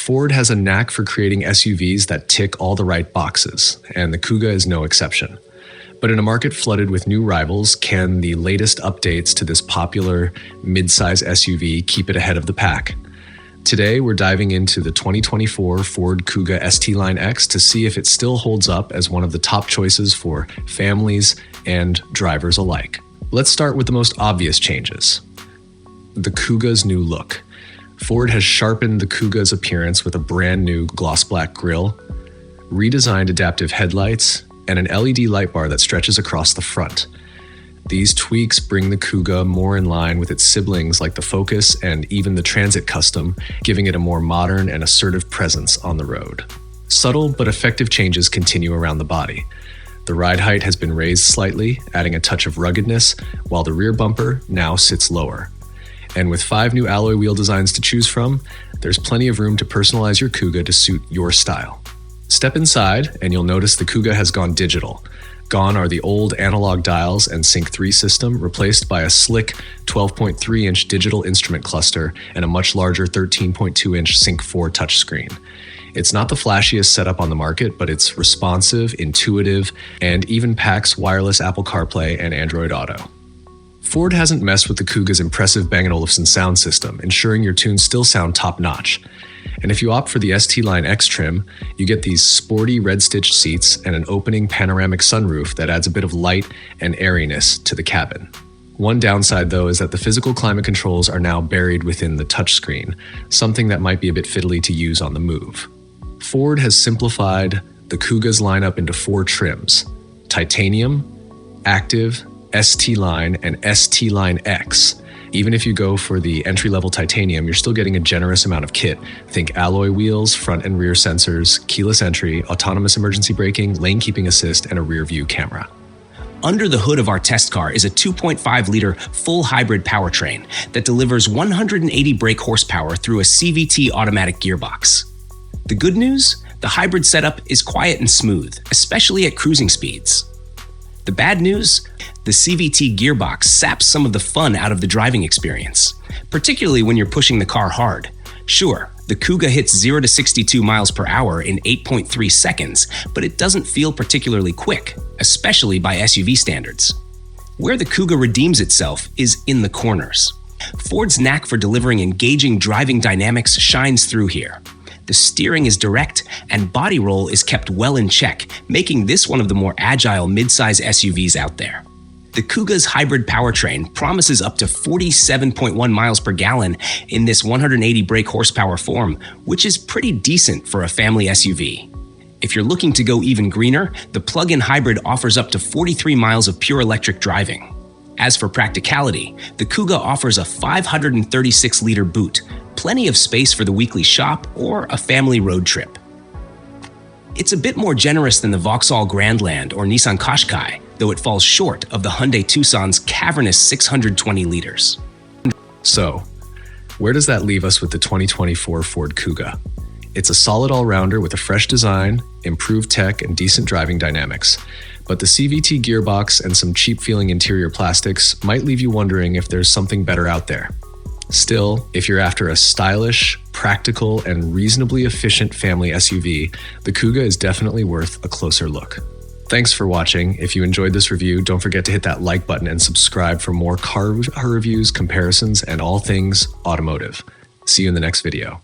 Ford has a knack for creating SUVs that tick all the right boxes, and the Kuga is no exception. But in a market flooded with new rivals, can the latest updates to this popular mid-size SUV keep it ahead of the pack? Today, we're diving into the 2024 Ford Kuga ST-Line X to see if it still holds up as one of the top choices for families and drivers alike. Let's start with the most obvious changes. The Kuga's new look. Ford has sharpened the Kuga's appearance with a brand new gloss black grille, redesigned adaptive headlights, and an LED light bar that stretches across the front. These tweaks bring the Kuga more in line with its siblings like the Focus and even the Transit Custom, giving it a more modern and assertive presence on the road. Subtle but effective changes continue around the body. The ride height has been raised slightly, adding a touch of ruggedness, while the rear bumper now sits lower. And with 5 new alloy wheel designs to choose from, there's plenty of room to personalize your Kuga to suit your style. Step inside and you'll notice the Kuga has gone digital. Gone are the old analog dials and Sync 3 system, replaced by a slick 12.3-inch digital instrument cluster and a much larger 13.2-inch Sync 4 touchscreen. It's not the flashiest setup on the market, but it's responsive, intuitive, and even packs wireless Apple CarPlay and Android Auto. Ford hasn't messed with the Kuga's impressive Bang & Olufsen sound system, ensuring your tunes still sound top-notch. And if you opt for the ST-Line X trim, you get these sporty red-stitched seats and an opening panoramic sunroof that adds a bit of light and airiness to the cabin. One downside, though, is that the physical climate controls are now buried within the touchscreen, something that might be a bit fiddly to use on the move. Ford has simplified the Kuga's lineup into 4 trims: Titanium, Active, ST-Line, and ST-Line X. Even if you go for the entry-level Titanium, you're still getting a generous amount of kit. Think alloy wheels, front and rear sensors, keyless entry, autonomous emergency braking, lane keeping assist, and a rear view camera. Under the hood of our test car is a 2.5-liter full hybrid powertrain that delivers 180 brake horsepower through a CVT automatic gearbox. The good news? The hybrid setup is quiet and smooth, especially at cruising speeds. The bad news? The CVT gearbox saps some of the fun out of the driving experience, particularly when you're pushing the car hard. Sure, the Kuga hits 0 to 62 miles per hour in 8.3 seconds, but it doesn't feel particularly quick, especially by SUV standards. Where the Kuga redeems itself is in the corners. Ford's knack for delivering engaging driving dynamics shines through here. The steering is direct and body roll is kept well in check, making this one of the more agile mid-size SUVs out there. The Kuga's hybrid powertrain promises up to 47.1 miles per gallon in this 180 brake horsepower form, which is pretty decent for a family SUV. If you're looking to go even greener, the plug-in hybrid offers up to 43 miles of pure electric driving. As for practicality, the Kuga offers a 536-liter boot, plenty of space for the weekly shop or a family road trip. It's a bit more generous than the Vauxhall Grandland or Nissan Qashqai, though it falls short of the Hyundai Tucson's cavernous 620 liters. So, where does that leave us with the 2024 Ford Kuga? It's a solid all-rounder with a fresh design, improved tech, and decent driving dynamics. But the CVT gearbox and some cheap-feeling interior plastics might leave you wondering if there's something better out there. Still, if you're after a stylish, practical, and reasonably efficient family SUV, the Kuga is definitely worth a closer look. Thanks for watching. If you enjoyed this review, don't forget to hit that like button and subscribe for more car reviews, comparisons, and all things automotive. See you in the next video.